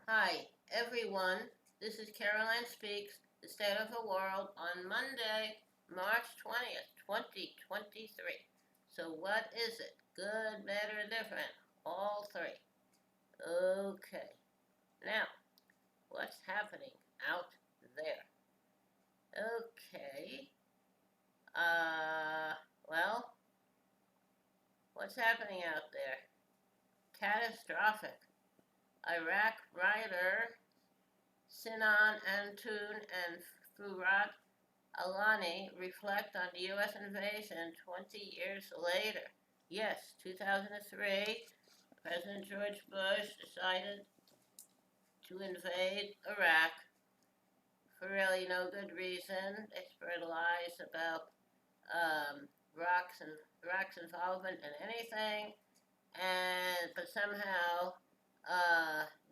Hi, everyone. This is Caroline Speaks, the State of the World on Monday, March 20th, 2023. So, what is it? Good, better, different? All three. Okay. Now, what's happening out there? Okay. Uh, well, what's happening out there? Catastrophic. Iraq rioter Sinan Antoon and Furat Alani reflect on the U.S. invasion 20 years later. Yes, 2003, President George Bush decided to invade Iraq for really no good reason. They spread lies about Iraq's involvement in anything, but somehow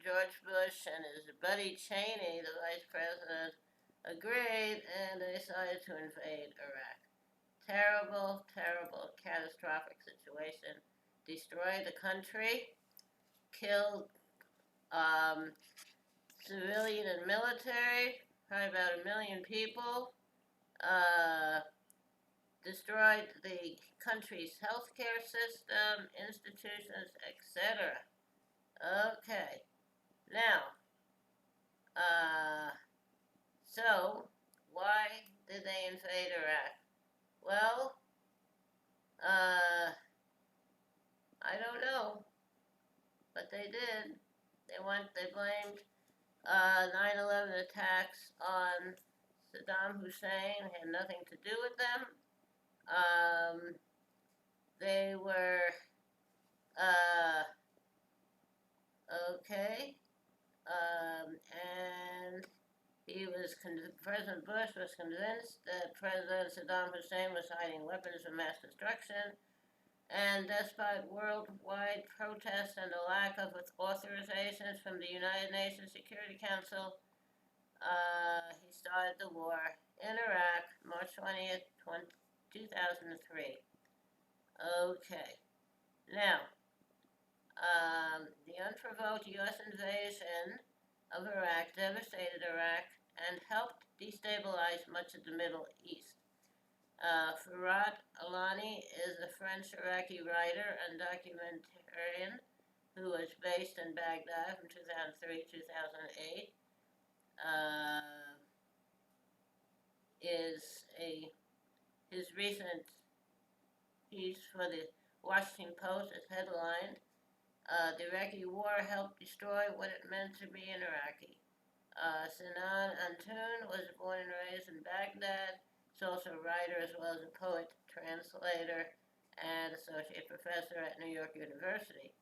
George Bush and his buddy Cheney, the vice president, agreed and they decided to invade Iraq. Terrible, terrible, catastrophic situation. Destroyed the country, killed um, civilian and military, probably about 1 million people, uh, destroyed the country's healthcare system, institutions, etc. Okay, now, uh, so why did they invade Iraq? Well, uh, I don't know, but they did. They blamed 9/11 attacks on Saddam Hussein. Had nothing to do with them. Um, they were uh, okay, and President Bush was convinced that President Saddam Hussein was hiding weapons of mass destruction, and despite worldwide protests and a lack of authorizations from the United Nations Security Council, he started the war in Iraq, March 20th, 2003. Okay, now, the unprovoked U.S. invasion of Iraq devastated Iraq and helped destabilize much of the Middle East. Farhat Alani is a French Iraqi writer and documentarian who was based in Baghdad from 2003 to 2008. Is a His recent piece for the Washington Post is headlined "The Iraqi War Helped Destroy What It Meant to Be an Iraqi." Sinan Antoon was born and raised in Baghdad. He's also a writer as well as a poet, translator, and associate professor at New York University.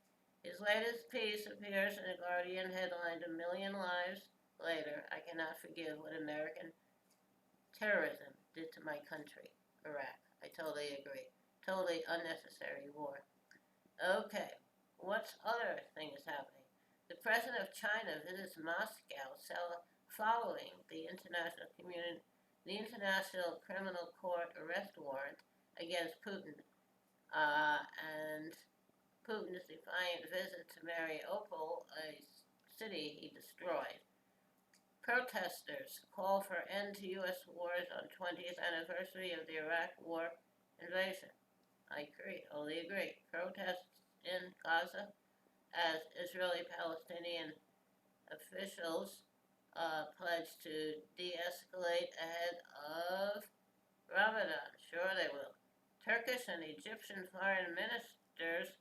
His latest piece appears in The Guardian, headlined "A Million Lives Later. I Cannot Forgive What American Terrorism Did to My Country, Iraq." I totally agree. Totally unnecessary war. Okay, what other thing is happening? The president of China visits Moscow following the International Criminal Court arrest warrant against Putin, and Putin's defiant visit to Mariupol, a city he destroyed. Protesters call for end to U.S. wars on 20th anniversary of the Iraq War invasion. I agree, totally agree. Protests in Gaza as Israeli-Palestinian officials pledge to de-escalate ahead of Ramadan. Sure they will. Turkish and Egyptian foreign ministers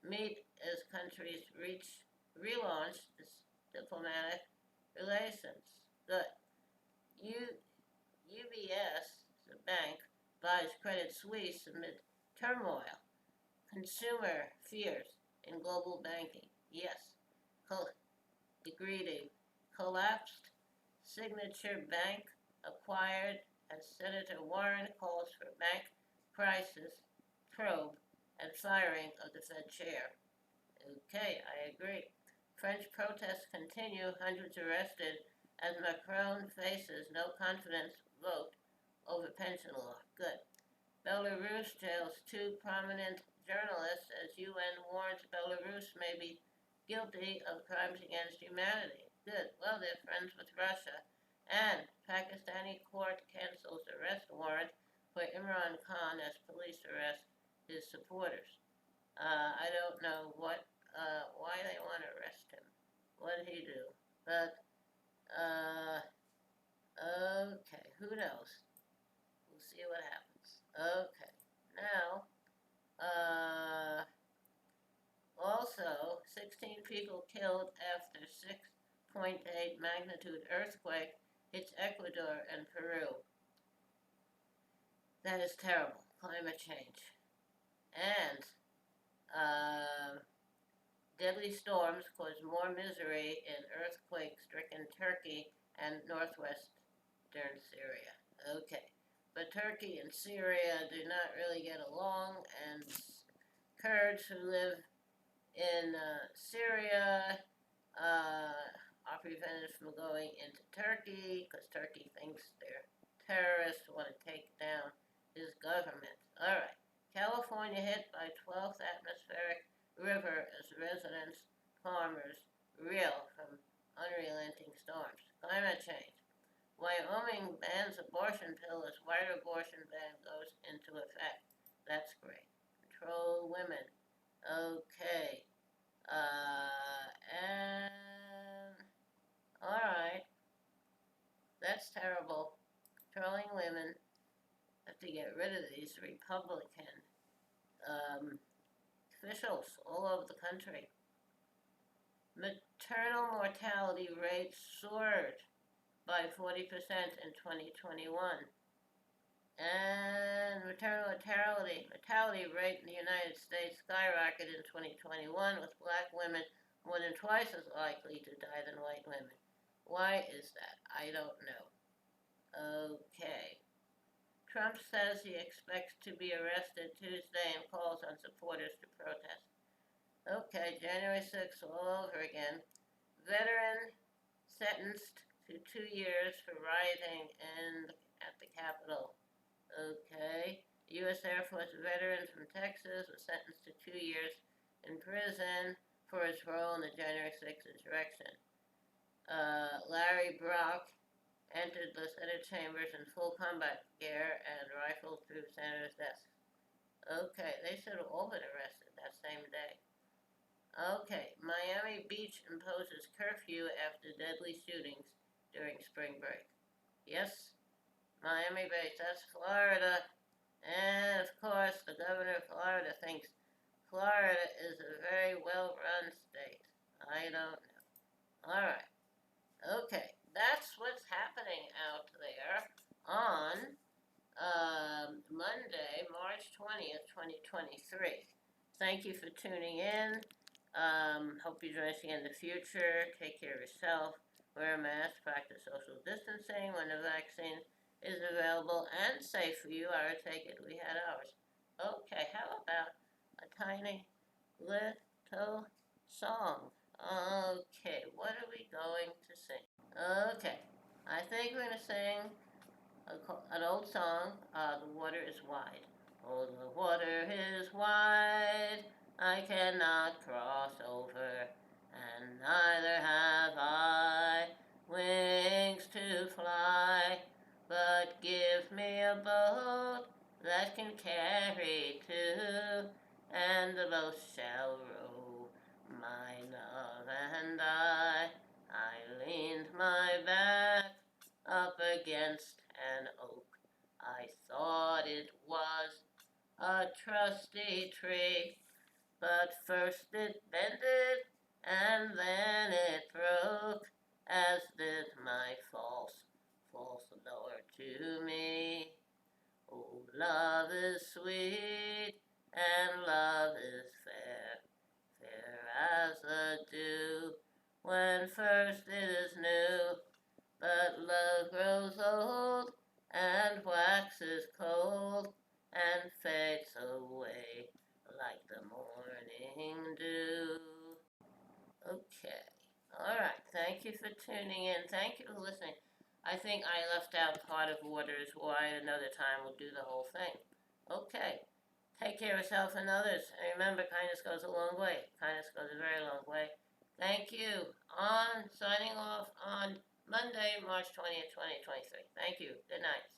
meet as countries relaunch diplomatic relations. Good. UBS, the bank, buys Credit Suisse amid turmoil. Consumer fears in global banking. Yes. Agreed. A collapsed Signature Bank acquired as Senator Warren calls for bank crisis probe and firing of the Fed chair. Okay, I agree. French protests continue, hundreds arrested as Macron faces no confidence vote over pension law. Good. Belarus jails two prominent journalists as UN warns Belarus may be guilty of crimes against humanity. Good. Well, they're friends with Russia. And Pakistani court cancels arrest warrant for Imran Khan as police arrest his supporters. I don't know why they want to arrest him. What did he do? But, okay, who knows? We'll see what happens. Okay, now, also, 16 people killed after 6.8 magnitude earthquake hits Ecuador and Peru. That is terrible. Climate change. And deadly storms cause more misery in earthquake-stricken Turkey and northwestern Syria. Okay. But Turkey and Syria do not really get along, and Kurds who live in Syria are prevented from going into Turkey because Turkey thinks they're terrorists who want to take down his government. All right. California hit by 12th atmospheric river as residents, farmers reel from unrelenting storms. Climate change. Wyoming bans abortion pill as white abortion ban goes into effect. That's great. Control women. Okay. And alright. That's terrible. Controlling women. Have to get rid of these Republican officials all over the country. Maternal mortality rate soared by 40% in 2021. And maternal mortality rate in the United States skyrocketed in 2021, with black women more than twice as likely to die than white women. Why is that? I don't know. Okay. Trump says he expects to be arrested Tuesday and calls on supporters to protest. Okay, January 6th all over again. Veteran sentenced to 2 years for rioting at the Capitol. Okay. U.S. Air Force veteran from Texas was sentenced to 2 years in prison for his role in the January 6th insurrection. Larry Brock entered the Senate chambers in full combat gear and rifled through senators' desks. Okay, they should have all been arrested that same day. Okay, Miami Beach imposes curfew after deadly shootings during spring break. Yes, Miami Beach, that's Florida. And of course, the governor of Florida thinks Florida is a very well-run state. I don't know. All right. Okay, that's what's happening out there on Monday, March 20th, 2023. Thank you for tuning in. Hope you join us again in the future. Take care of yourself. Wear a mask. Practice social distancing when the vaccine is available and safe for you. I would take it. We had ours. Okay, how about a tiny little song? Okay, what are we going to sing? Okay, I think we're going to sing an old song, The Water is Wide. Oh, the water is wide, I cannot cross over, and neither have I wings to fly, but give me a boat that can carry two, and the boat shall row, my love and I leaned my back up against an oak. I thought it was a trusty tree, but first it bended and then it broke, as did my false lover to me. Oh, love is sweet and love is fair, fair as the dew when first it is new. But love grows old and waxes cold and fades away like the morning dew. Okay. All right. Thank you for tuning in. Thank you for listening. I think I left out part of Water is Wide. Another time we'll do the whole thing. Okay. Take care of yourself and others. And remember, kindness goes a long way. Kindness goes a very long way. Thank you. On signing off on Monday, March 20th, 2023. Thank you. Good night.